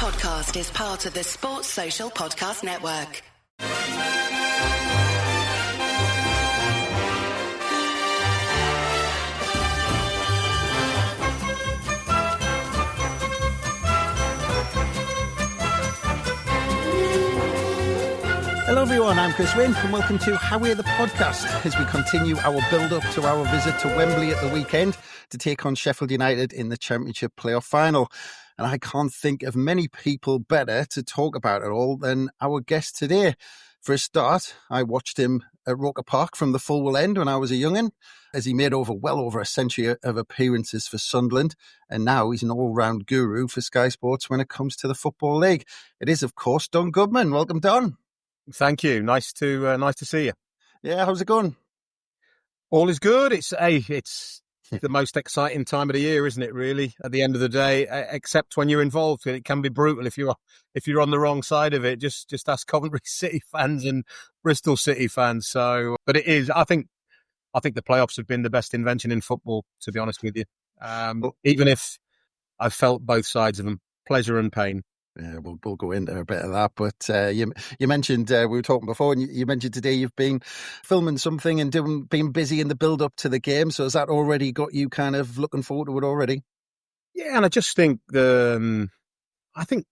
podcast is part of the Sports Social Podcast Network. Hello everyone, I'm Chris Wynn and welcome to How We're the Podcast as we continue our build-up to our visit to Wembley at the weekend to take on Sheffield United in the Championship playoff final. And I can't think of many people better to talk about it all than our guest today. For a start, I watched him at Roker Park from the Fulwell end when I was a young'un, as he made well over a century of appearances for Sunderland, and now he's an all-round guru for Sky Sports when it comes to the Football League. It is, of course, Don Goodman. Welcome, Don. Thank you. Nice to see you. Yeah, how's it going? All is good. It's the most exciting time of the year, isn't it? Really, at the end of the day, except when you're involved, it can be brutal if you're on the wrong side of it. Just ask Coventry City fans and Bristol City fans. So, but it is. I think the playoffs have been the best invention in football. To be honest with you, even if I've felt both sides of them, pleasure and pain. Yeah, we'll go into a bit of that. But you mentioned, we were talking before, and you mentioned today you've been filming something and been busy in the build-up to the game. So has that already got you kind of looking forward to it already? Yeah, and I just think I think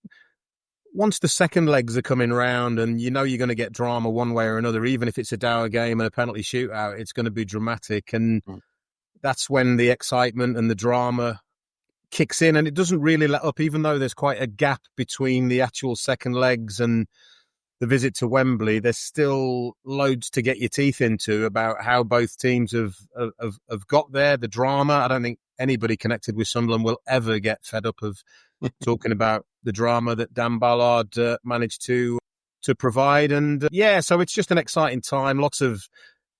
once the second legs are coming round and you know you're going to get drama one way or another, even if it's a dour game and a penalty shootout, it's going to be dramatic. And that's when the excitement and the drama kicks in, and it doesn't really let up, even though there's quite a gap between the actual second legs and the visit to Wembley. There's still loads to get your teeth into about how both teams have got there, the drama. I don't think anybody connected with Sunderland will ever get fed up of talking about the drama that Dan Ballard managed to provide. And so it's just an exciting time. Lots of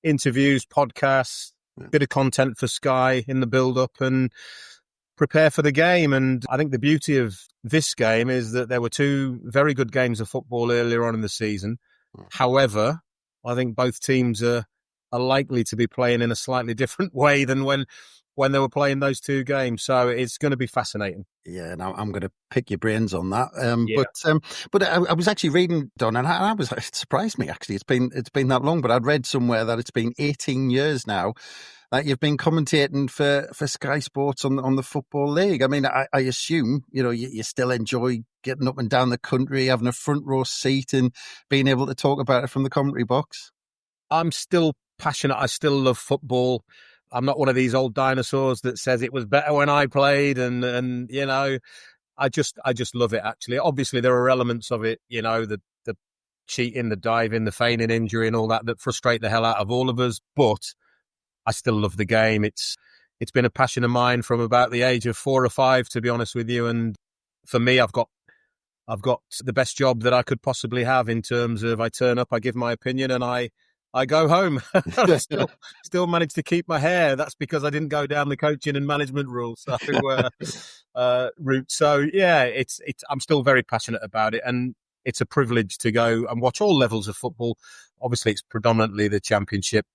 interviews, podcasts, bit of content for Sky in the build-up, and prepare for the game. And I think the beauty of this game is that there were two very good games of football earlier on in the season. However, I think both teams are likely to be playing in a slightly different way than when they were playing those two games. So it's going to be fascinating. Yeah, now I'm going to pick your brains on that. But I was actually reading, Don, and it surprised me actually. It's been that long, but I'd read somewhere that it's been 18 years now that you've been commentating for Sky Sports on the Football League. I mean, I assume, you still enjoy getting up and down the country, having a front row seat and being able to talk about it from the commentary box. I'm still passionate. I still love football. I'm not one of these old dinosaurs that says it was better when I played and I just love it, actually. Obviously, there are elements of it, the cheating, the diving, the feigning injury and all that frustrate the hell out of all of us, but I still love the game. It's been a passion of mine from about the age of 4 or 5, to be honest with you. And for me, I've got the best job that I could possibly have in terms of I turn up, I give my opinion, and I go home. I still manage to keep my hair. That's because I didn't go down the coaching and management route. So yeah, I'm still very passionate about it, and it's a privilege to go and watch all levels of football. Obviously, it's predominantly the Championship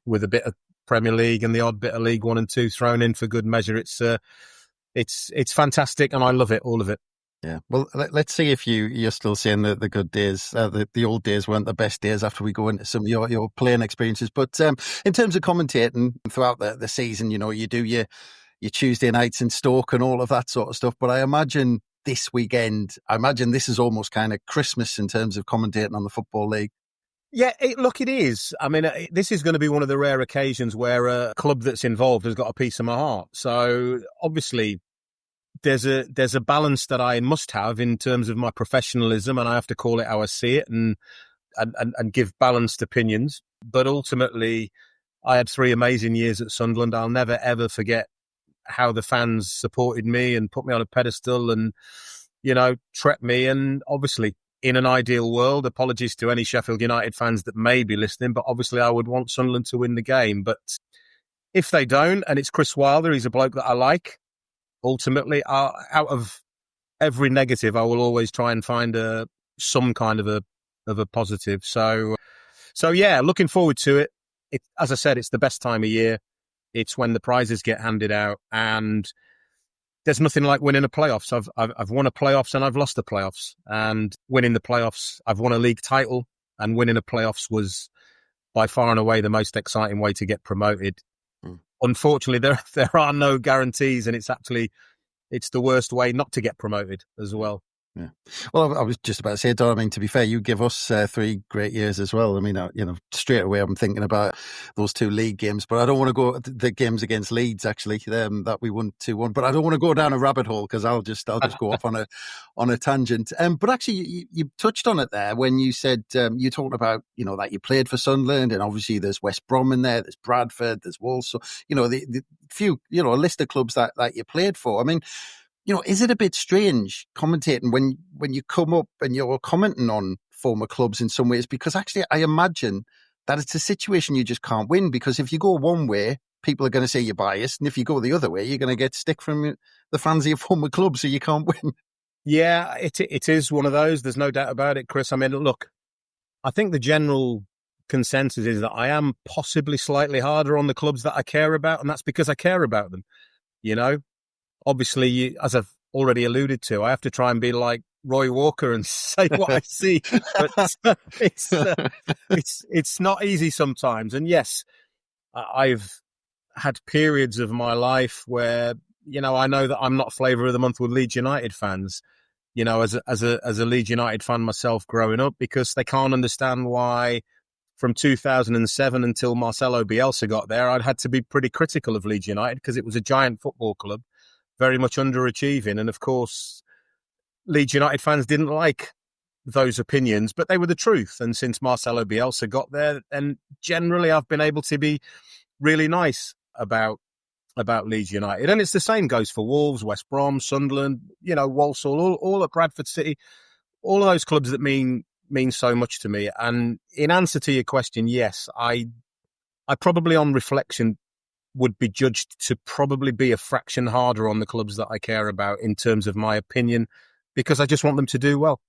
with a bit of Premier League and the odd bit of League 1 and 2 thrown in for good measure. It's fantastic, and I love it, all of it. Yeah, well, let's see if you're still saying the good days. The old days weren't the best days after we go into some of your playing experiences. But in terms of commentating throughout the season, you do your Tuesday nights in Stoke and all of that sort of stuff. But I imagine this weekend, this is almost kind of Christmas in terms of commentating on the Football League. Yeah, it is. I mean, this is going to be one of the rare occasions where a club that's involved has got a piece of my heart. So obviously, there's a balance that I must have in terms of my professionalism, and I have to call it how I see it and give balanced opinions. But ultimately, I had 3 amazing years at Sunderland. I'll never, ever forget how the fans supported me and put me on a pedestal and, treated me. And obviously, in an ideal world, apologies to any Sheffield United fans that may be listening, but obviously I would want Sunderland to win the game. But if they don't, and it's Bris Wilder, he's a bloke that I like, ultimately, out of every negative, I will always try and find some kind of a positive. So yeah, looking forward to it. As I said, it's the best time of year. It's when the prizes get handed out, and there's nothing like winning a playoffs. I've won a playoffs and I've lost the playoffs. And winning the playoffs, I've won a league title, and winning a playoffs was by far and away the most exciting way to get promoted. Unfortunately, there are no guarantees, and it's the worst way not to get promoted as well. Yeah. Well, I was just about to say, Don, I mean, to be fair, you give us 3 great years as well. I mean, straight away I'm thinking about those 2 league games, but I don't want to go the games against Leeds, actually, that we won 2-1. But I don't want to go down a rabbit hole, because I'll just go off on a tangent. But actually, you touched on it there when you said you talked about that you played for Sunderland, and obviously there's West Brom in there, there's Bradford, there's Wolves, so the few a list of clubs that you played for. I mean, is it a bit strange commentating when you come up and you're commenting on former clubs in some ways? Because actually, I imagine that it's a situation you just can't win, because if you go one way, people are going to say you're biased, and if you go the other way, you're going to get stick from the fans of your former club, so you can't win. Yeah, it is one of those. There's no doubt about it, Chris. I mean, look, I think the general consensus is that I am possibly slightly harder on the clubs that I care about, and that's because I care about them, Obviously, as I've already alluded to, I have to try and be like Roy Walker and say what I see. But it's not easy sometimes. And yes, I've had periods of my life where I know that I'm not flavour of the month with Leeds United fans. As a Leeds United fan myself growing up, because they can't understand why from 2007 until Marcelo Bielsa got there, I'd had to be pretty critical of Leeds United, because it was a giant football club, very much underachieving. And of course, Leeds United fans didn't like those opinions, but they were the truth. And since Marcelo Bielsa got there, and generally I've been able to be really nice about Leeds United. And it's the same goes for Wolves, West Brom, Sunderland, Walsall, all at Bradford City, all of those clubs that mean so much to me. And in answer to your question, yes, I probably on reflection would be judged to probably be a fraction harder on the clubs that I care about in terms of my opinion, because I just want them to do well.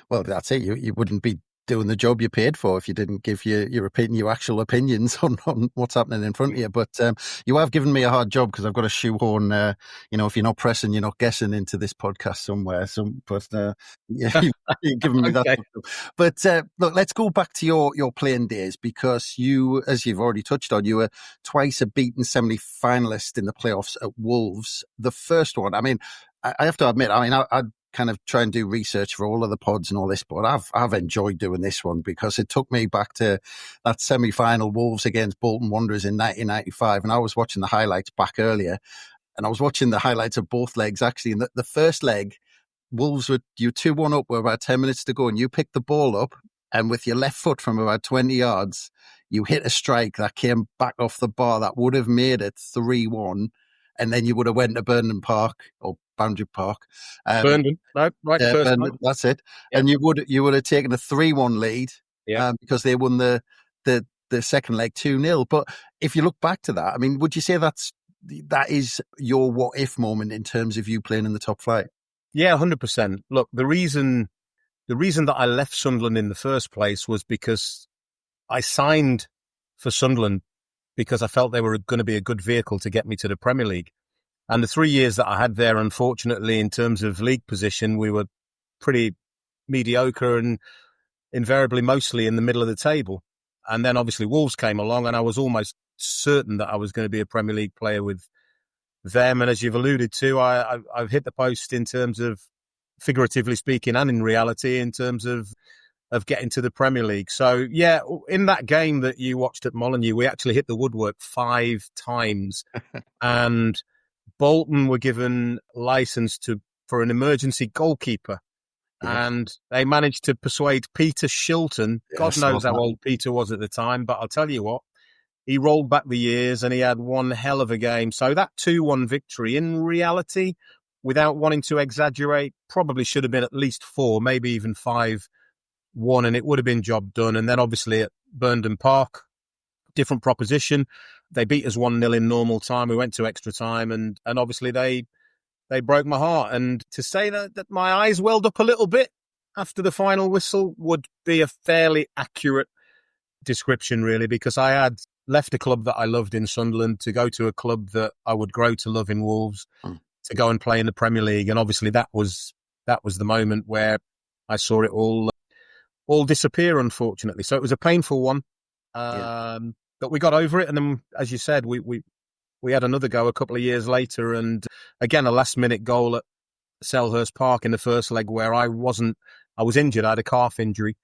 Well, that's it. You wouldn't be doing the job you paid for if you didn't give your actual opinions on what's happening in front of you. But you have given me a hard job, because I've got to shoehorn, if you're not pressing, you're not guessing into this podcast somewhere. Yeah, you've given me okay. that. But look, let's go back to your playing days, because you, as you've already touched on, you were twice a beaten semi-finalist in the playoffs at Wolves. The first one, I mean, I have to admit, I kind of try and do research for all of the pods and all this, but I've enjoyed doing this one, because it took me back to that semi-final Wolves against Bolton Wanderers in 1995, and I was watching the highlights back earlier, and I was watching the highlights of both legs actually. And the first leg, Wolves you 2-1 up with about 10 minutes to go, and you picked the ball up, and with your left foot from about 20 yards, you hit a strike that came back off the bar that would have made it 3-1. And then you would have went to Boundary Park. Burnden, no, right, first Burnden, that's it. Yep. And you would have taken a 3-1 lead, because they won the second leg 2-0. But if you look back to that, I mean, would you say that is your what if moment in terms of you playing in the top flight? Yeah, 100%. Look, the reason that I left Sunderland in the first place was because I signed for Sunderland because I felt they were going to be a good vehicle to get me to the Premier League. And the 3 years that I had there, unfortunately, in terms of league position, we were pretty mediocre and invariably mostly in the middle of the table. And then obviously Wolves came along, and I was almost certain that I was going to be a Premier League player with them. And as you've alluded to, I've hit the post in terms of, figuratively speaking, and in reality, in terms of getting to the Premier League. So, yeah, in that game that you watched at Molineux, we actually hit the woodwork 5 times. And Bolton were given license for an emergency goalkeeper. Yeah. And they managed to persuade Peter Shilton. God knows how old Peter was at the time, but I'll tell you what, he rolled back the years and he had one hell of a game. So that 2-1 victory, in reality, without wanting to exaggerate, probably should have been at least 4, maybe even 5-1, and it would have been job done. And then obviously at Boundary Park, different proposition. They beat us 1-0 in normal time. We went to extra time, and obviously they broke my heart. And to say that my eyes welled up a little bit after the final whistle would be a fairly accurate description, really, because I had left a club that I loved in Sunderland to go to a club that I would grow to love in Wolves, to go and play in the Premier League. And obviously that was the moment where I saw it all disappear, unfortunately. So it was a painful one. But we got over it. And then, as you said, we had another go a couple of years later. And again, a last-minute goal at Selhurst Park in the first leg where I was injured. I had a calf injury.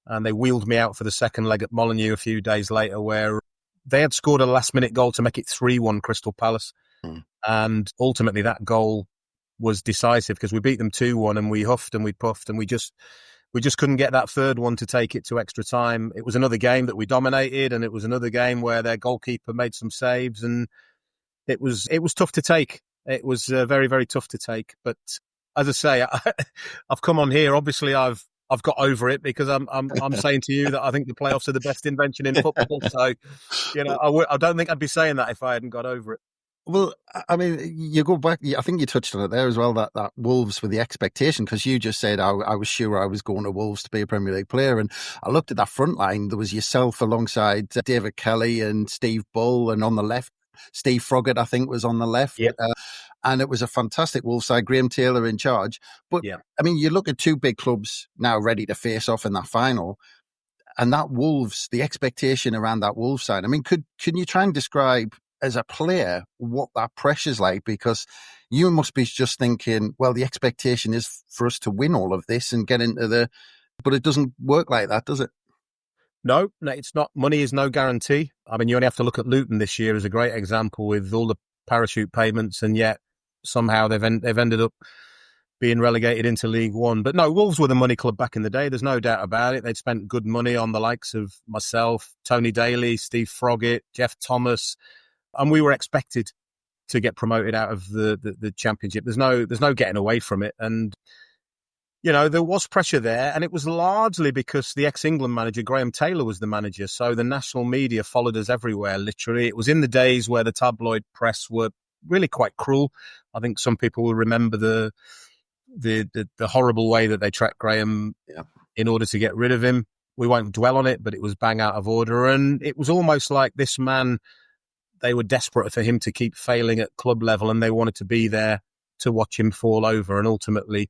And they wheeled me out for the second leg at Molineux a few days later, where they had scored a last-minute goal to make it 3-1 Crystal Palace. And ultimately that goal was decisive because we beat them 2-1 and we huffed and we puffed and we just couldn't get that third one to take it to extra time. It was another game that we dominated, and it was another game where their goalkeeper made some saves, and it was tough to take. It was very, very tough to take. But as I say, I've come on here. Obviously, I've got over it because I'm saying to you that I think the playoffs are the best invention in football. So, I don't think I'd be saying that if I hadn't got over it. Well, I mean, you go back, I think you touched on it there as well, that Wolves with the expectation, because you just said I was sure I was going to Wolves to be a Premier League player. And I looked at that front line. There was yourself alongside David Kelly and Steve Bull, and on the left, Steve Froggatt, I think, was on the left. Yep. And it was a fantastic Wolves side, Graham Taylor in charge. But, I mean, you look at two big clubs now ready to face off in that final. And that Wolves, the expectation around that Wolves side, I mean, can you try and describe as a player what that pressure's like? Because you must be just thinking, well, the expectation is for us to win all of this and get into but it doesn't work like that, does it? No, it's not. Money is no guarantee. I mean, you only have to look at Luton this year as a great example with all the parachute payments, and yet somehow they've ended up being relegated into League One. But no, Wolves were the money club back in the day. There's no doubt about it. They'd spent good money on the likes of myself, Tony Daly, Steve Froggatt, Jeff Thomas, and we were expected to get promoted out of the Championship. There's no getting away from it. And, there was pressure there, and it was largely because the ex-England manager, Graham Taylor, was the manager. So the national media followed us everywhere, literally. It was in the days where the tabloid press were really quite cruel. I think some people will remember the horrible way that they tracked Graham in order to get rid of him. We won't dwell on it, but it was bang out of order. And it was almost like this man, they were desperate for him to keep failing at club level, and they wanted to be there to watch him fall over. And ultimately,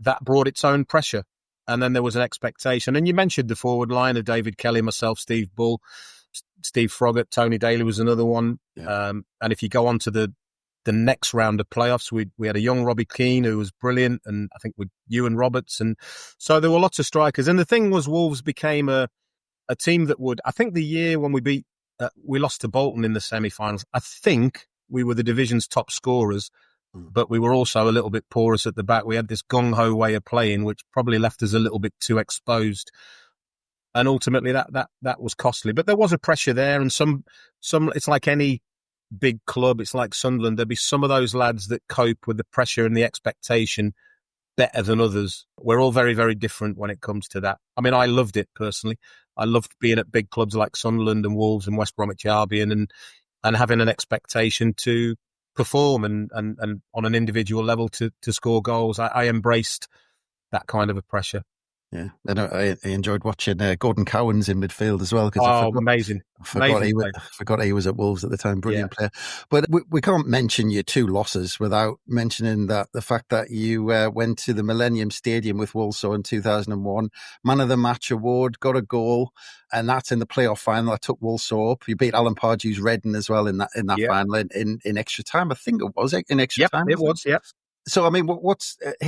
that brought its own pressure. And then there was an expectation. And you mentioned the forward line of David Kelly, myself, Steve Bull, Steve Froggatt, Tony Daly was another one. Yeah. And if you go on to the next round of playoffs, we had a young Robbie Keane who was brilliant, and I think with Ewan Roberts. And so there were lots of strikers. And the thing was, Wolves became a team that would, I think the year when we lost to Bolton in the semi-finals, I think we were the division's top scorers, but we were also a little bit porous at the back. We had this gung-ho way of playing, which probably left us a little bit too exposed. And ultimately that was costly. But there was a pressure there, and some it's like any big club, it's like Sunderland. There'll be some of those lads that cope with the pressure and the expectation better than others. We're all very, very different when it comes to that. I mean, I loved it personally. I loved being at big clubs like Sunderland and Wolves and West Bromwich Albion and having an expectation to perform and on an individual level to score goals. I embraced that kind of a pressure. Yeah, and I enjoyed watching Gordon Cowan's in midfield as well. Amazing. I forgot he was at Wolves at the time. Brilliant player. But we can't mention your two losses without mentioning the fact that you went to the Millennium Stadium with Walsall in 2001, Man of the Match award, got a goal, and that's in the playoff final. I took Walsall up. You beat Alan Pardew's Reading as well in that final in extra time. I think it was in extra time. It was. Yep. So, I mean,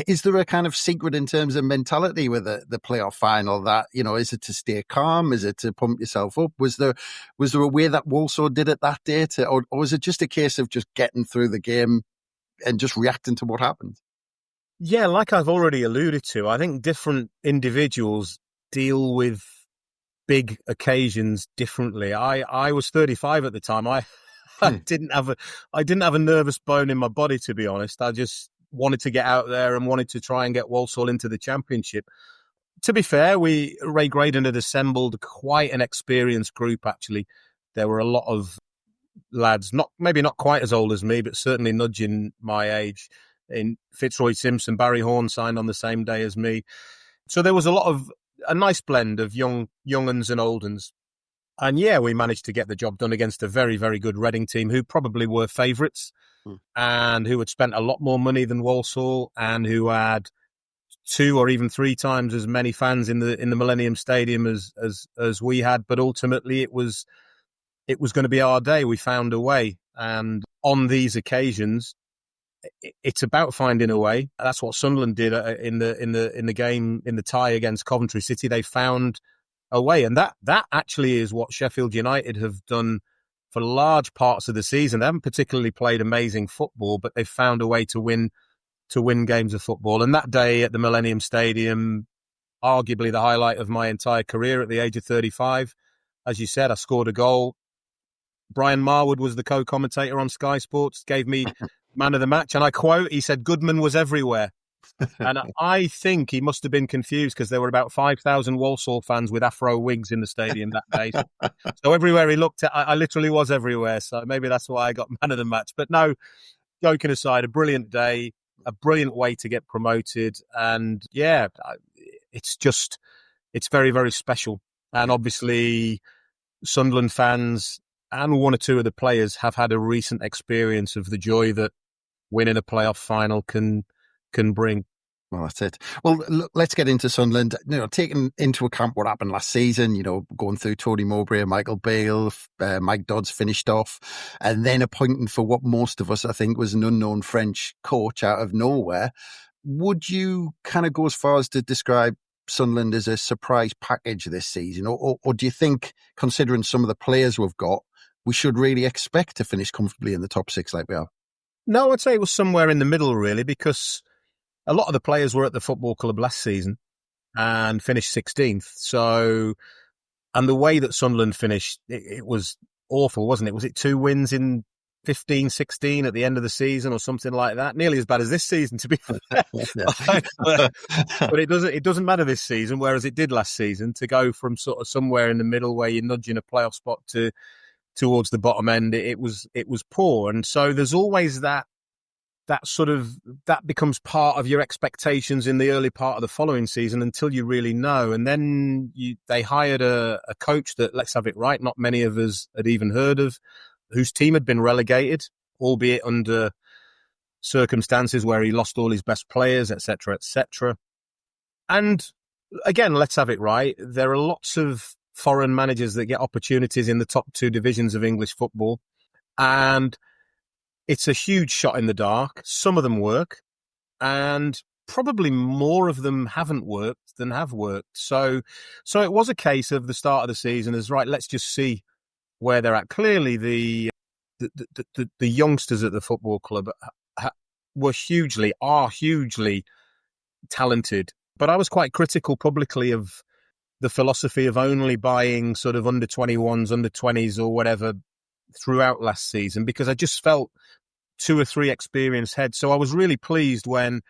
is there a kind of secret in terms of mentality with the playoff final that, is it to stay calm? Is it to pump yourself up? Was there a way that Walsall did it that day or was it just a case of just getting through the game and just reacting to what happened? Yeah, like I've already alluded to, I think different individuals deal with big occasions differently. I was 35 at the time. I didn't have a nervous bone in my body, to be honest. I just wanted to get out there and wanted to try and get Walsall into the Championship. To be fair, Ray Graydon had assembled quite an experienced group, actually. There were a lot of lads, maybe not quite as old as me, but certainly nudging my age. In Fitzroy Simpson, Barry Horn signed on the same day as me. So there was a nice blend of young uns and old uns. And yeah, we managed to get the job done against a very, very good Reading team who probably were favourites and who had spent a lot more money than Walsall and who had 2 or even 3 times as many fans in the Millennium Stadium as we had. But ultimately, it was going to be our day. We found a way, and on these occasions, it's about finding a way. That's what Sunderland did in the game in the tie against Coventry City. They found a way, and that actually is what Sheffield United have done for large parts of the season. They haven't particularly played amazing football, but they've found a way to win games of football. And that day at the Millennium Stadium, arguably the highlight of my entire career at the age of 35. As you said, I scored a goal. Brian Marwood was the co-commentator on Sky Sports, gave me man of the match. And I quote, he said, "Goodman was everywhere." And I think he must have been confused because there were about 5,000 Walsall fans with afro wigs in the stadium that day. So everywhere he looked at, I literally was everywhere. So maybe that's why I got man of the match. But no, joking aside, a brilliant day, a brilliant way to get promoted. And yeah, it's very, very special. And obviously Sunderland fans and 1 or 2 of the players have had a recent experience of the joy that winning a playoff final can bring. Well, that's it. Well, look, let's get into Sunderland. Taking into account what happened last season, going through Tony Mowbray and Michael Bale, Mike Dodds finished off, and then appointing for what most of us, I think, was an unknown French coach out of nowhere. Would you kind of go as far as to describe Sunderland as a surprise package this season? Or do you think, considering some of the players we've got, we should really expect to finish comfortably in the top 6 like we are? No, I'd say it was somewhere in the middle, really, because a lot of the players were at the football club last season and finished 16th. So, and the way that Sunderland finished, it was awful, wasn't it? Was it 2 wins in 15, 16 at the end of the season or something like that? Nearly as bad as this season, to be fair. But it doesn't matter this season, whereas it did last season, to go from sort of somewhere in the middle where you're nudging a playoff spot towards the bottom end. It was poor. And so there's always that becomes part of your expectations in the early part of the following season until you really know. And then they hired a coach that, let's have it right, not many of us had even heard of, whose team had been relegated, albeit under circumstances where he lost all his best players, etc., etc. And again, let's have it right, there are lots of foreign managers that get opportunities in the top 2 divisions of English football, and it's a huge shot in the dark. Some of them work, and probably more of them haven't worked than have worked. So it was a case of the start of the season as, right, let's just see where they're at. Clearly, the youngsters at the football club are hugely talented. But I was quite critical publicly of the philosophy of only buying sort of under 21s, under 20s or whatever throughout last season, because I just felt 2 or 3 experienced heads. So I was really pleased when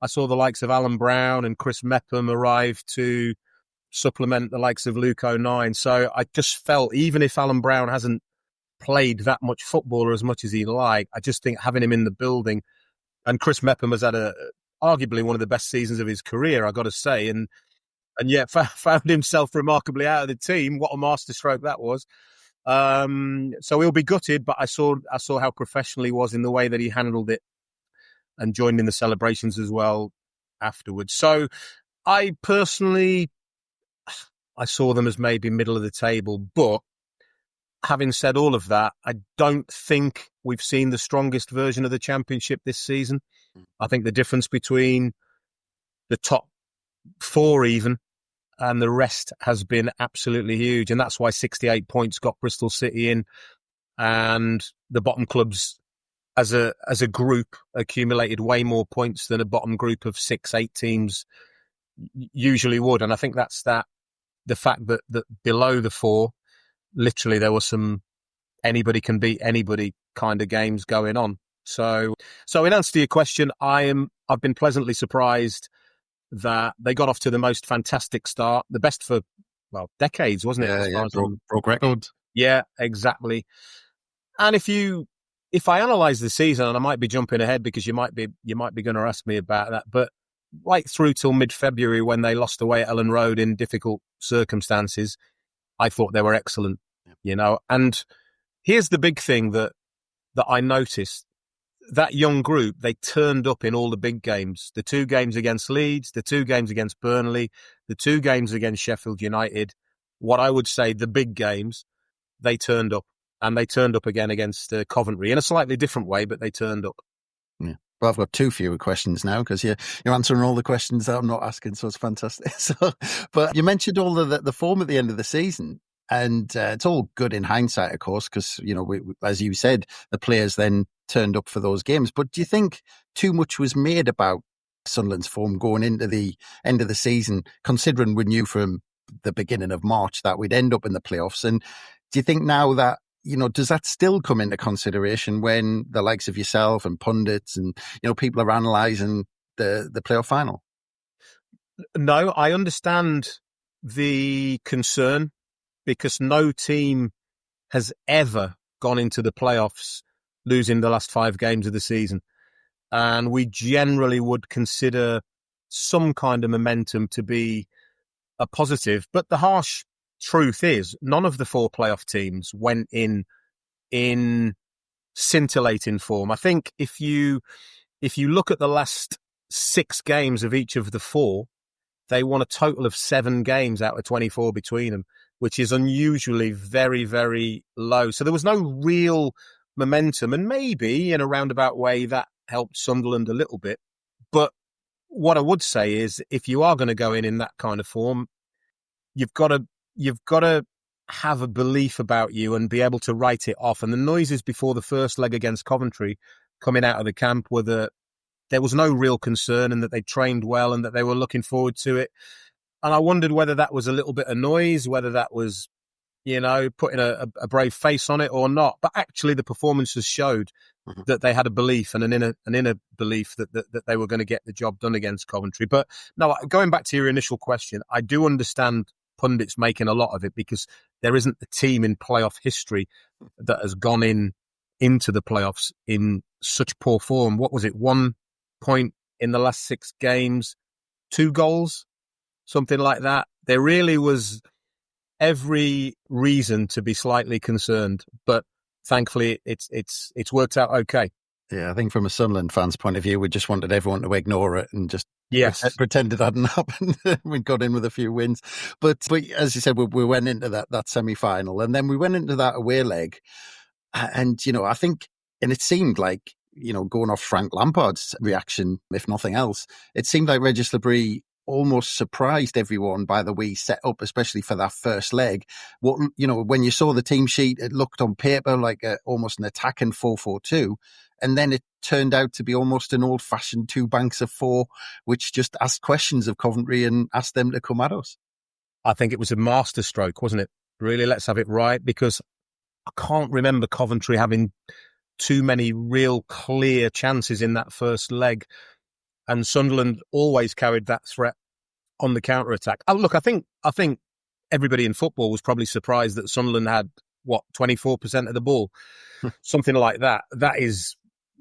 I saw the likes of Alan Brown and Chris Mepham arrive to supplement the likes of Luke O'Nien. So I just felt, even if Alan Brown hasn't played that much football or as much as he'd like, I just think having him in the building, and Chris Mepham has had arguably one of the best seasons of his career, I got to say, and yet found himself remarkably out of the team. What a masterstroke that was. So he'll be gutted, but I saw how professional he was in the way that he handled it and joined in the celebrations as well afterwards. So I personally, I saw them as maybe middle of the table, but having said all of that, I don't think we've seen the strongest version of the Championship this season. I think the difference between the top 4 even and the rest has been absolutely huge. And that's why 68 points got Bristol City in, and the bottom clubs as a group accumulated way more points than a bottom group of 6-8 teams usually would. And I think that's the fact that below the 4, literally there was some anybody can beat anybody kind of games going on. So in answer to your question, I've been pleasantly surprised that they got off to the most fantastic start, the best for, decades, wasn't it? Yeah, broke records. Yeah, exactly. And if I analyse the season, and I might be jumping ahead because you might be going to ask me about that, but right through till mid-February when they lost away at Ellen Road in difficult circumstances, I thought they were excellent. And here's the big thing that I noticed. That young group, they turned up in all the big games. The 2 games against Leeds, the 2 games against Burnley, the 2 games against Sheffield United. What I would say, the big games, they turned up. And they turned up again against Coventry in a slightly different way, but they turned up. Yeah. Well, I've got 2 fewer questions now because you're answering all the questions that I'm not asking, so it's fantastic. But you mentioned all the form at the end of the season. And it's all good in hindsight, of course, because, as you said, the players then turned up for those games. But do you think too much was made about Sunderland's form going into the end of the season, considering we knew from the beginning of March that we'd end up in the playoffs? And do you think now that, does that still come into consideration when the likes of yourself and pundits and, people are analysing the playoff final? No, I understand the concern, because no team has ever gone into the playoffs losing the last 5 games of the season. And we generally would consider some kind of momentum to be a positive. But the harsh truth is none of the 4 playoff teams went in scintillating form. I think if you look at the last 6 games of each of the 4, they won a total of 7 games out of 24 between them, which is unusually very, very low. So there was no real momentum, and maybe in a roundabout way that helped Sunderland a little bit. But what I would say is, if you are going to go in that kind of form, you've got to have a belief about you and be able to write it off. And the noises before the first leg against Coventry coming out of the camp were that there was no real concern and that they trained well and that they were looking forward to it. And I wondered whether that was a little bit of noise, whether that was, putting a brave face on it or not. But actually the performances showed that they had a belief and an inner belief that they were going to get the job done against Coventry. But no, going back to your initial question, I do understand pundits making a lot of it, because there isn't a team in playoff history that has gone into the playoffs in such poor form. What was it? 1 point in the last 6 games, 2 goals, something like that. There really was every reason to be slightly concerned, but thankfully it's worked out okay. Yeah, I think from a Sunderland fan's point of view, we just wanted everyone to ignore it and just pretend it hadn't happened. We got in with a few wins. But as you said, we went into that semi-final, and then we went into that away leg. And, I think, and it seemed like, going off Frank Lampard's reaction, if nothing else, it seemed like Regis Labrie almost surprised everyone by the way he set up, especially for that first leg. When you saw the team sheet, it looked on paper like almost an attacking 4-4-2. And then it turned out to be almost an old-fashioned 2 banks of 4, which just asked questions of Coventry and asked them to come at us. I think it was a masterstroke, wasn't it? Really, let's have it right, because I can't remember Coventry having too many real clear chances in that first leg. And Sunderland always carried that threat on the counter-attack. Oh, look, I think everybody in football was probably surprised that Sunderland had, 24% of the ball? Something like that. That is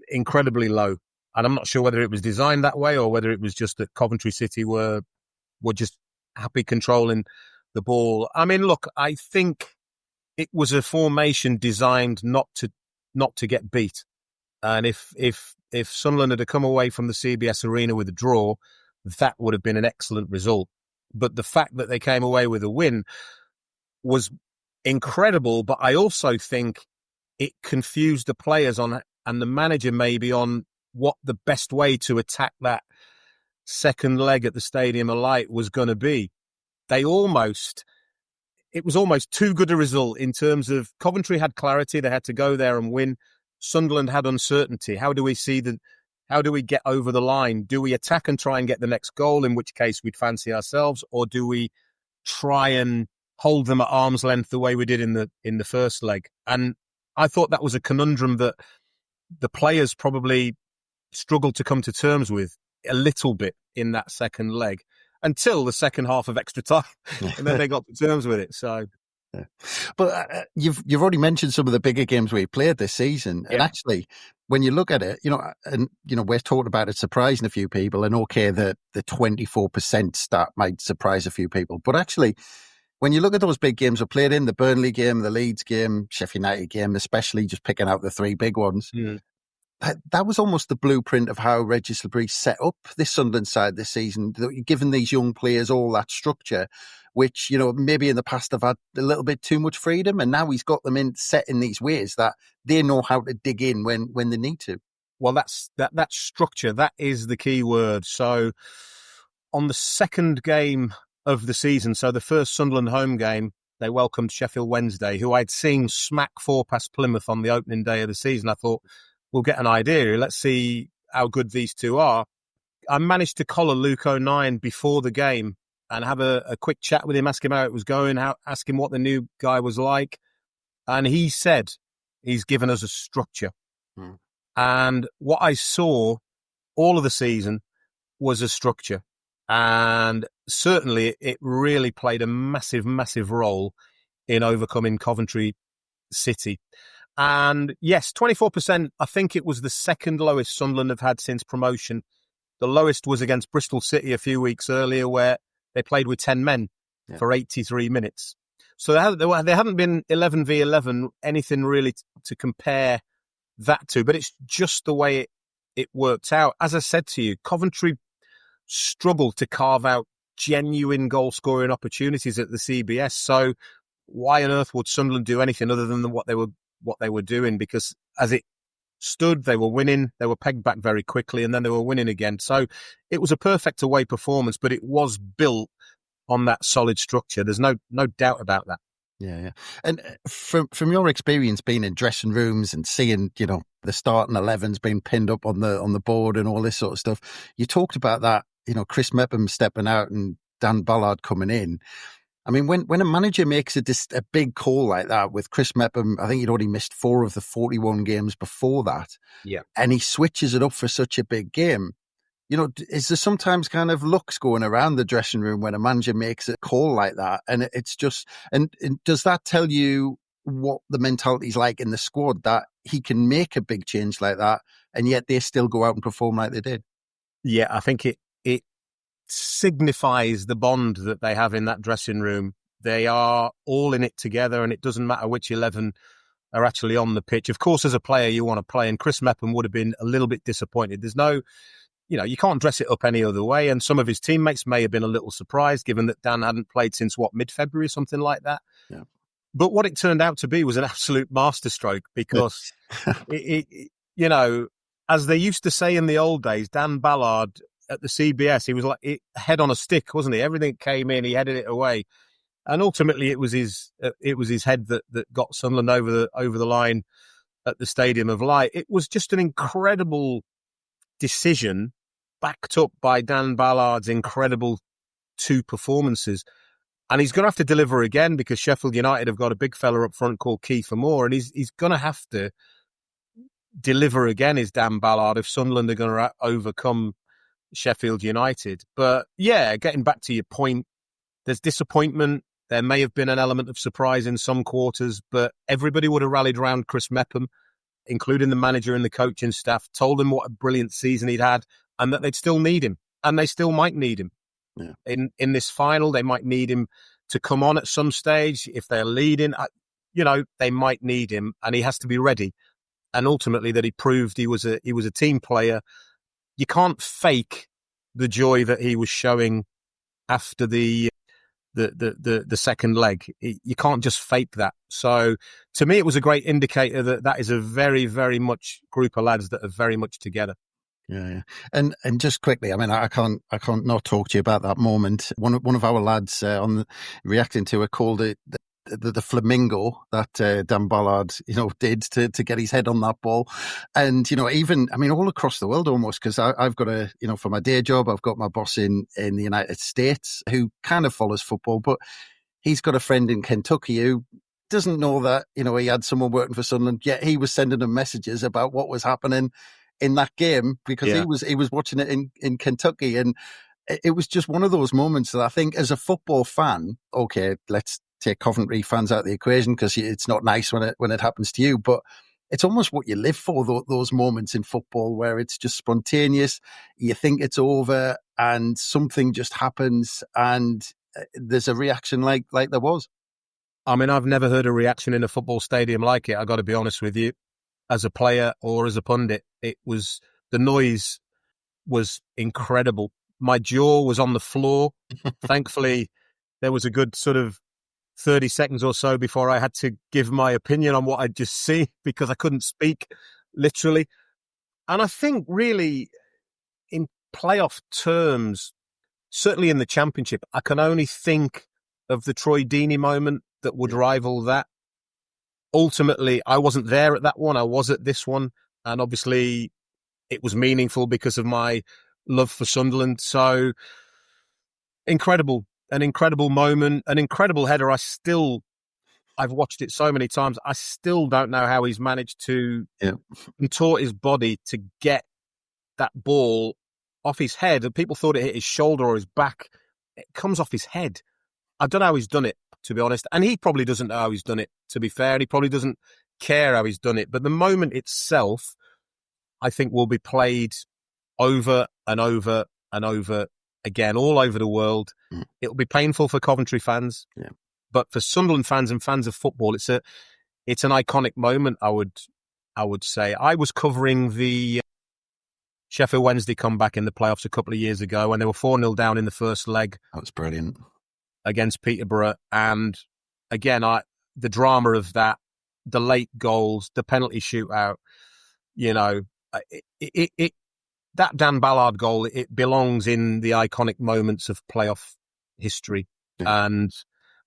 incredibly low. And I'm not sure whether it was designed that way or whether it was just that Coventry City were just happy controlling the ball. I mean, look, I think it was a formation designed not to get beat. And if Sunderland had come away from the CBS Arena with a draw, that would have been an excellent result. But the fact that they came away with a win was incredible. But I also think it confused the players and the manager maybe on what the best way to attack that second leg at the Stadium of Light was going to be. It was almost too good a result in terms of Coventry had clarity. They had to go there and win. Sunderland had uncertainty. How do we get over the line? Do we attack and try and get the next goal, in which case we'd fancy ourselves, or do we try and hold them at arm's length the way we did in the first leg? And I thought that was a conundrum that the players probably struggled to come to terms with a little bit in that second leg until the second half of extra time, and then they got to terms with it. So. Yeah. But you've already mentioned some of the bigger games we've played this season, and actually, when you look at it, we're talking about it surprising a few people, and okay, the 24% stat might surprise a few people, but actually, when you look at those big games we played in, the Burnley game, the Leeds game, Sheffield United game, especially just picking out the three big ones, that was almost the blueprint of how Regis Labrie set up this Sunderland side this season, giving these young players all that structure, which, maybe in the past have had a little bit too much freedom, and now he's got them set in these ways that they know how to dig in when they need to. Well, that structure, that is the key word. So on the second game of the season, so the first Sunderland home game, they welcomed Sheffield Wednesday, who I'd seen smack 4 past Plymouth on the opening day of the season. I thought, we'll get an idea. Let's see how good these two are. I managed to collar Luke O'Nien before the game and have a quick chat with him, ask him how it was going, ask him what the new guy was like. And he said he's given us a structure. And what I saw all of the season was a structure. And certainly it really played a massive, massive role in overcoming Coventry City. And yes, 24%, I think it was the second lowest Sunderland have had since promotion. The lowest was against Bristol City a few weeks earlier, where they played with 10 men for 83 minutes. So there hadn't been 11v11, anything really to compare that to, but it's just the way it worked out. As I said to you, Coventry struggled to carve out genuine goal-scoring opportunities at the CBS. So why on earth would Sunderland do anything other than what they were doing? Because as it stood, they were winning, they were pegged back very quickly, and then they were winning again. So it was a perfect away performance, but it was built on that solid structure. There's no doubt about that. Yeah. And from your experience being in dressing rooms and seeing, the starting 11s being pinned up on the board and all this sort of stuff, you talked about that, Chris Mepham stepping out and Dan Ballard coming in. I mean, when a manager makes a big call like that with Chris Mepham, I think he'd already missed 4 of the 41 games before that. Yeah. And he switches it up for such a big game. Is there sometimes kind of looks going around the dressing room when a manager makes a call like that? And it's just, and does that tell you what the mentality is like in the squad, that he can make a big change like that and yet they still go out and perform like they did? Yeah, I think it signifies the bond that they have in that dressing room. They are all in it together, and it doesn't matter which 11 are actually on the pitch. Of course, as a player, you want to play, and Chris Mepham would have been a little bit disappointed. There's no, you can't dress it up any other way, and some of his teammates may have been a little surprised, given that Dan hadn't played since, mid-February, something like that. Yeah. But what it turned out to be was an absolute masterstroke, because, as they used to say in the old days, Dan Ballard at the CBS, he was like head on a stick, wasn't he? Everything came in, he headed it away, and ultimately it was his head that got Sunderland over the line at the Stadium of Light. It was just an incredible decision, backed up by Dan Ballard's incredible 2 performances, and he's going to have to deliver again, because Sheffield United have got a big fella up front called Kiefer Moore, and he's going to have to deliver again, is Dan Ballard, if Sunderland are going to overcome Sheffield United. But yeah, getting back to your point, there's disappointment. There may have been an element of surprise in some quarters, but everybody would have rallied around Chris Mepham, including the manager and the coaching staff, told him what a brilliant season he'd had and that they'd still need him, and they still might need him. Yeah. In this final, they might need him to come on at some stage. If they're leading, they might need him, and he has to be ready. And ultimately that he proved he was a team player. You can't fake the joy that he was showing after the second leg. You can't just fake that. So to me, it was a great indicator that is a very, very much group of lads that are very much together. Yeah. And just quickly, I mean, I can't not talk to you about that moment. One of our lads reacting to it called it the flamingo that Dan Ballard, did to get his head on that ball. And, even, I mean, all across the world almost, because I've got for my day job, I've got my boss in the United States who kind of follows football, but he's got a friend in Kentucky who doesn't know that, he had someone working for Sunderland, yet he was sending him messages about what was happening in that game, because he was watching it in Kentucky. And it was just one of those moments that I think, as a football fan, okay, let's take Coventry fans out of the equation, because it's not nice when it happens to you, but it's almost what you live for, those moments in football where it's just spontaneous. You think it's over and something just happens, and there's a reaction like there was. I mean, I've never heard a reaction in a football stadium like it. I got to be honest with you, as a player or as a pundit, the noise was incredible. My jaw was on the floor. Thankfully, there was a good sort of 30 seconds or so before I had to give my opinion on what I'd just seen because I couldn't speak, literally. And I think really in playoff terms, certainly in the Championship, I can only think of the Troy Deeney moment that would rival that. Ultimately, I wasn't there at that one. I was at this one. And obviously, it was meaningful because of my love for Sunderland. So, incredible. An incredible moment, an incredible header. I've watched it so many times. I still don't know how he's managed to contort his body to get that ball off his head. And people thought it hit his shoulder or his back. It comes off his head. I don't know how he's done it, to be honest. And he probably doesn't know how he's done it, to be fair. And he probably doesn't care how he's done it. But the moment itself, I think, will be played over and over and over again, all over the world. It'll be painful for Coventry fans. Yeah. But for Sunderland fans and fans of football, it's an iconic moment, I would say. I was covering the Sheffield Wednesday comeback in the playoffs a couple of years ago when they were 4-0 down in the first leg. That was brilliant. Against Peterborough. And again, the drama of that, the late goals, the penalty shootout, that Dan Ballard goal, it belongs in the iconic moments of playoff history. Yeah. And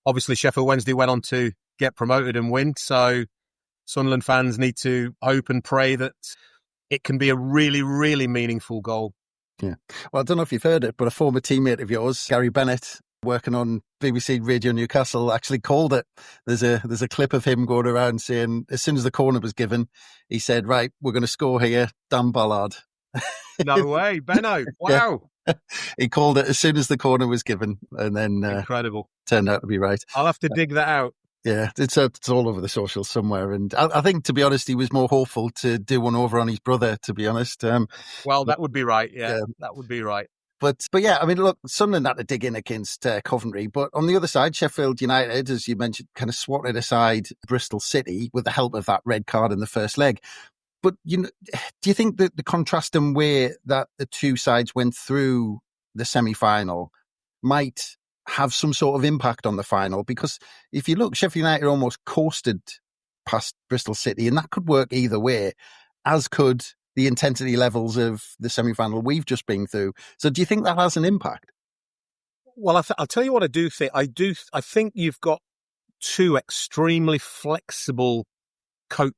obviously Sheffield Wednesday went on to get promoted and win. So Sunderland fans need to hope and pray that it can be a really, really meaningful goal. Yeah. Well, I don't know if you've heard it, but a former teammate of yours, Gary Bennett, working on BBC Radio Newcastle, actually called it. There's a clip of him going around saying, as soon as the corner was given, he said, right, we're going to score here, Dan Ballard. No way, Benno. Wow. Yeah. He called it as soon as the corner was given, and then incredible. Turned out to be right. I'll have to dig that out. Yeah, it's all over the socials somewhere. And I think, to be honest, he was more hopeful to do one over on his brother, to be honest. Well, that would be right. Yeah, that would be right. But yeah, I mean, look, Sunderland had to dig in against Coventry. But on the other side, Sheffield United, as you mentioned, kind of swatted aside Bristol City with the help of that red card in the first leg. But do you think that the contrasting way that the two sides went through the semi-final might have some sort of impact on the final? Because if you look, Sheffield United almost coasted past Bristol City, and that could work either way, as could the intensity levels of the semi-final we've just been through. So do you think that has an impact? Well, I'll tell you what I do think. I think you've got two extremely flexible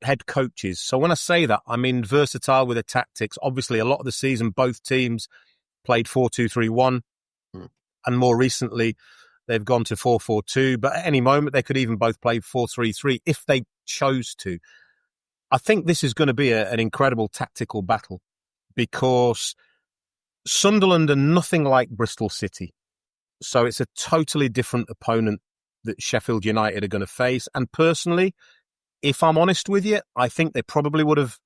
head coaches. So when I say that, I mean versatile with the tactics. Obviously, a lot of the season, both teams played 4-2-3-1. And more recently, they've gone to 4-4-2. But at any moment, they could even both play 4-3-3 if they chose to. I think this is going to be an incredible tactical battle because Sunderland are nothing like Bristol City. So it's a totally different opponent that Sheffield United are going to face. And personally, if I'm honest with you, I think they probably would have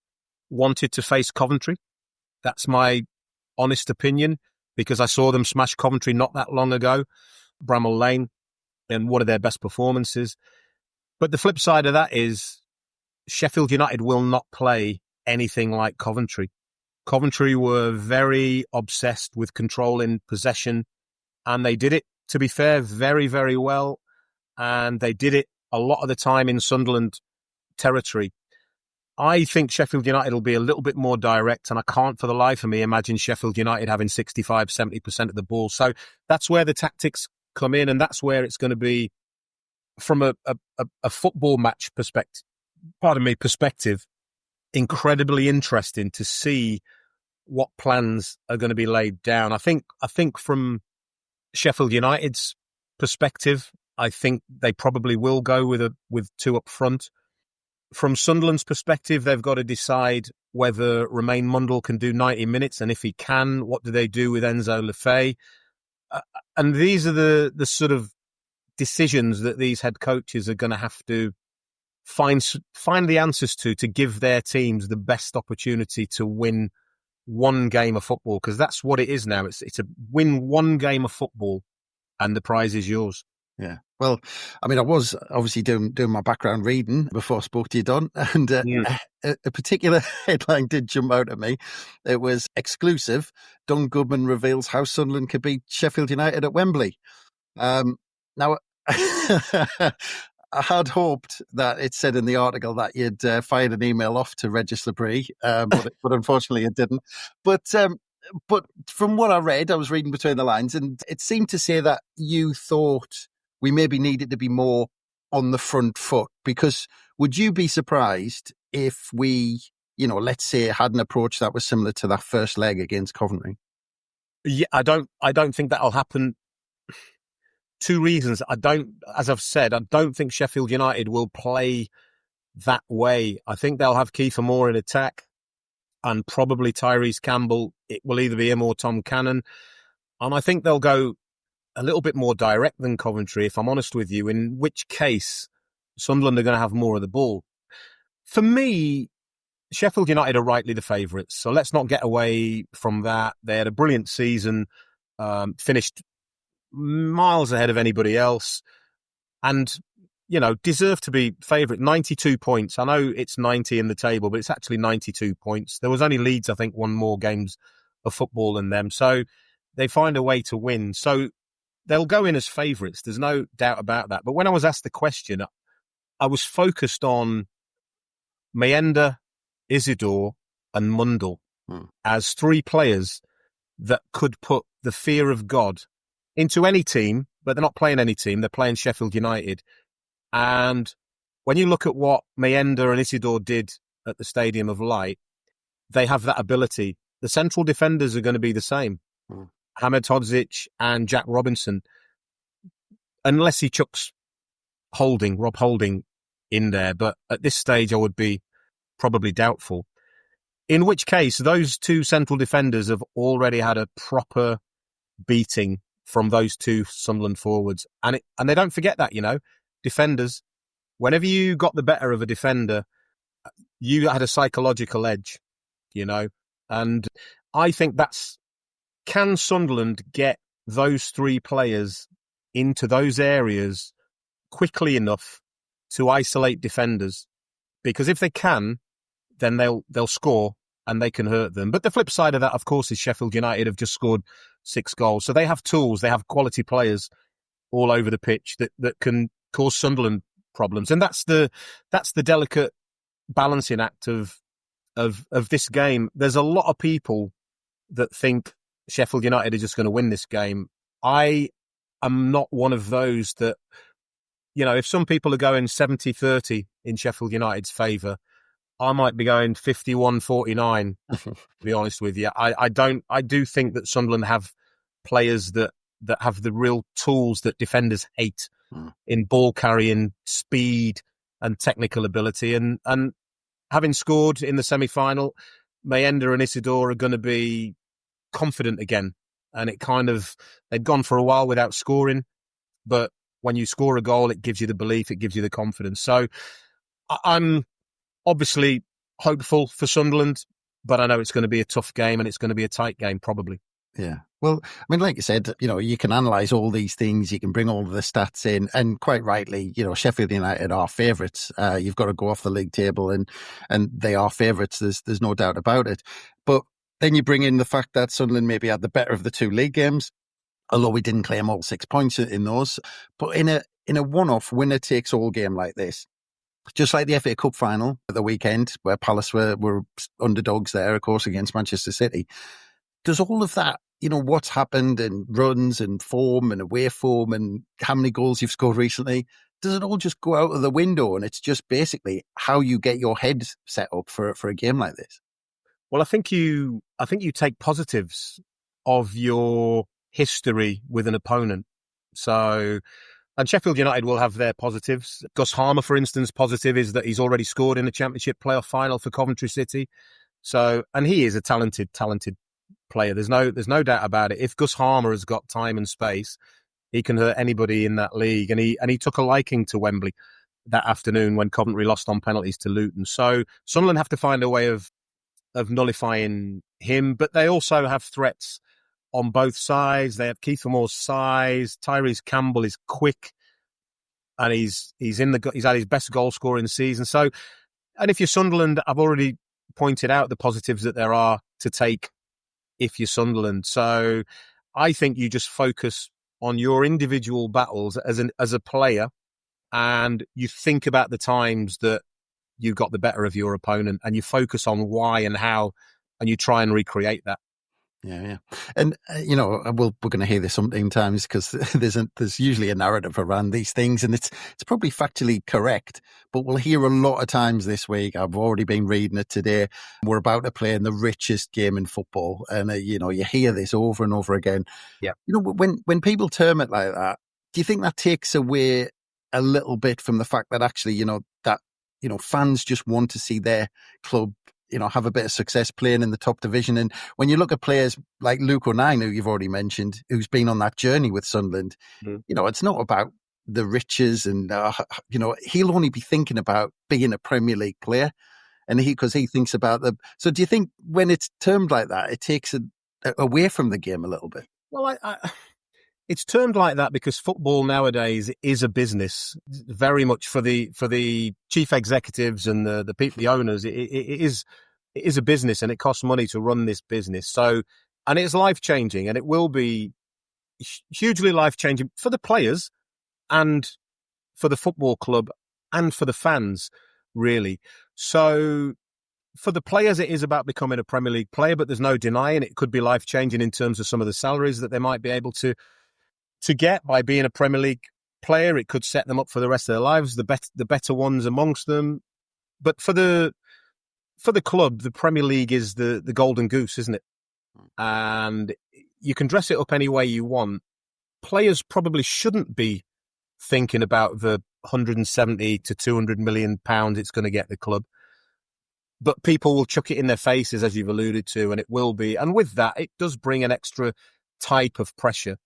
wanted to face Coventry. That's my honest opinion, because I saw them smash Coventry not that long ago, Bramall Lane, in one of their best performances. But the flip side of that is Sheffield United will not play anything like Coventry. Coventry were very obsessed with controlling possession, and they did it, to be fair, very, very well. And they did it a lot of the time in Sunderland territory. I think Sheffield United will be a little bit more direct, and I can't for the life of me imagine Sheffield United having 65, 70% of the ball. So that's where the tactics come in, and that's where it's going to be, from a football match perspective, incredibly interesting to see what plans are going to be laid down. I think from Sheffield United's perspective, I think they probably will go with two up front. From Sunderland's perspective, they've got to decide whether Romain Mundle can do 90 minutes, and if he can, what do they do with Enzo Lefebvre? And these are the sort of decisions that these head coaches are going to have to find the answers to give their teams the best opportunity to win one game of football, because that's what it is now. It's a win one game of football and the prize is yours. Yeah. Well, I mean, I was obviously doing my background reading before I spoke to you, Don, and a particular headline did jump out at me. It was exclusive. Don Goodman reveals how Sunderland could beat Sheffield United at Wembley. Now, I had hoped that it said in the article that you'd fired an email off to Regis Labrie, but unfortunately it didn't. But from what I read, I was reading between the lines, and it seemed to say that you thought we maybe needed to be more on the front foot, because would you be surprised if we, let's say, had an approach that was similar to that first leg against Coventry? Yeah, I don't think that'll happen. Two reasons. As I've said, I don't think Sheffield United will play that way. I think they'll have Kiefer Moore in attack and probably Tyrese Campbell. It will either be him or Tom Cannon. And I think they'll go a little bit more direct than Coventry, if I'm honest with you, in which case Sunderland are going to have more of the ball. For me, Sheffield United are rightly the favourites, so let's not get away from that. They had a brilliant season, finished miles ahead of anybody else, and deserve to be favourite. 92 points. I know it's 90 in the table, but it's actually 92 points. There was only Leeds, I think, won more games of football than them, so they find a way to win. So they'll go in as favourites. There's no doubt about that. But when I was asked the question, I was focused on Mayenda, Isidore and Mundle as three players that could put the fear of God into any team, but they're not playing any team. They're playing Sheffield United. And when you look at what Mayenda and Isidore did at the Stadium of Light, they have that ability. The central defenders are going to be the same. Hamed Hodzic and Jack Robinson, unless he chucks Rob Holding in there. But at this stage, I would be probably doubtful. In which case, those two central defenders have already had a proper beating from those two Sunderland forwards. And they don't forget that, defenders, whenever you got the better of a defender, you had a psychological edge, and I think can Sunderland get those three players into those areas quickly enough to isolate defenders? Because if they can, then they'll score and they can hurt them. But the flip side of that, of course, is Sheffield United have just scored 6 goals. So they have tools, they have quality players all over the pitch that can cause Sunderland problems. And that's the delicate balancing act of this game. There's a lot of people that think Sheffield United are just going to win this game. I am not one of those that, if some people are going 70-30 in Sheffield United's favour, I might be going 51-49, to be honest with you. I do think that Sunderland have players that have the real tools that defenders hate in ball carrying, speed and technical ability. And having scored in the semi-final, Mayenda and Isidore are going to be confident again. And they'd gone for a while without scoring, but when you score a goal, it gives you the belief, it gives you the confidence. So I'm obviously hopeful for Sunderland, but I know it's going to be a tough game and it's going to be a tight game, probably. Yeah. Well, I mean, like you said, you can analyse all these things, you can bring all of the stats in, and quite rightly, Sheffield United are favourites. You've got to go off the league table, and they are favourites. There's no doubt about it. But then you bring in the fact that Sunderland maybe had the better of the 2 league games, although we didn't claim all 6 points in those. But in a one-off winner-takes-all game like this, just like the FA Cup final at the weekend, where Palace were underdogs there, of course, against Manchester City, does all of that, what's happened in runs and form and away form and how many goals you've scored recently, does it all just go out of the window and it's just basically how you get your head set up for a game like this? Well, I think you take positives of your history with an opponent. So, and Sheffield United will have their positives. Gus Harmer, for instance, positive is that he's already scored in the Championship playoff final for Coventry City. So, and he is a talented player. There's no doubt about it. If Gus Harmer has got time and space, he can hurt anybody in that league. And he took a liking to Wembley that afternoon when Coventry lost on penalties to Luton. So Sunderland have to find a way of nullifying him, but they also have threats on both sides. They have Keith Moore's size. Tyrese Campbell is quick, and he's had his best goal scorer in the season. So, and if you're Sunderland, I've already pointed out the positives that there are to take if you're Sunderland. So I think you just focus on your individual battles as a player, and you think about the times that you got the better of your opponent, and you focus on why and how, and you try and recreate that. Yeah. And, we're going to hear this sometimes because there's usually a narrative around these things, and it's probably factually correct, but we'll hear a lot of times this week. I've already been reading it today. We're about to play in the richest game in football. And, you hear this over and over again. Yeah. When people term it like that, do you think that takes away a little bit from the fact that actually, fans just want to see their club have a bit of success playing in the top division? And when you look at players like Luke O'Nien, who you've already mentioned, who's been on that journey with Sunderland, it's not about the riches, and he'll only be thinking about being a Premier League player, and because he thinks about the. So do you think when it's termed like that, it takes it away from the game a little bit? Well, it's termed like that because football nowadays is a business, very much for the chief executives and the people, the owners. It is a business, and it costs money to run this business. So, and it's life-changing, and it will be hugely life-changing for the players and for the football club and for the fans, really. So for the players, it is about becoming a Premier League player, but there's no denying it could be life-changing in terms of some of the salaries that they might be able to get by being a Premier League player. It could set them up for the rest of their lives, the better ones amongst them. But for the club, the Premier League is the golden goose, isn't it? And you can dress it up any way you want. Players probably shouldn't be thinking about the 170 to 200 million pounds it's going to get the club. But people will chuck it in their faces, as you've alluded to, and it will be. And with that, it does bring an extra type of pressure,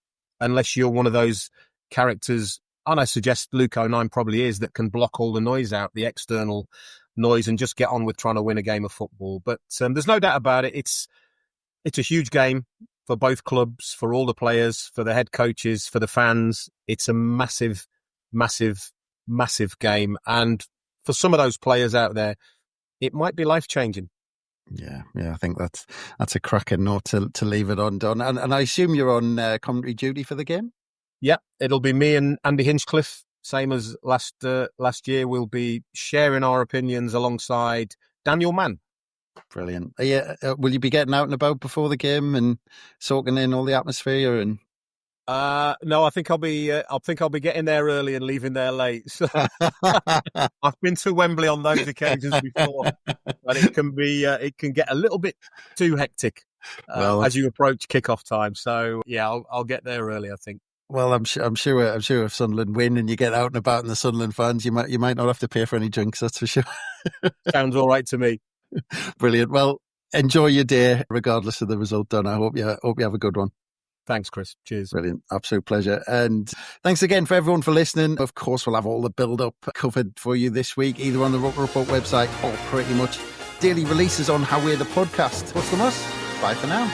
unless you're one of those characters, and I suggest Luke O'Nien probably is, that can block all the noise out, the external noise, and just get on with trying to win a game of football. But there's no doubt about it. It's a huge game for both clubs, for all the players, for the head coaches, for the fans. It's a massive, massive, massive game. And for some of those players out there, it might be life-changing. Yeah, I think that's a cracking note to leave it on, Don. And I assume you're on commentary duty for the game? Yeah, it'll be me and Andy Hinchcliffe, same as last year. We'll be sharing our opinions alongside Daniel Mann. Brilliant. Will you be getting out and about before the game and soaking in all the atmosphere? And no, I think I'll be getting there early and leaving there late. So I've been to Wembley on those occasions before, but it can get a little bit too hectic as you approach kickoff time. So yeah, I'll get there early, I think. Well, I'm sure if Sunderland win and you get out and about in the Sunderland fans, you might not have to pay for any drinks. That's for sure. Sounds all right to me. Brilliant. Well, enjoy your day, regardless of the result, Don. I hope you have a good one. Thanks, Chris. Cheers. Brilliant. Absolute pleasure. And thanks again for everyone for listening. Of course, we'll have all the build-up covered for you this week, either on the Roker Report website or pretty much daily releases on How We're the Podcast. What's from us? Bye for now.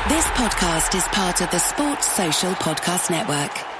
This podcast is part of the Sports Social Podcast Network.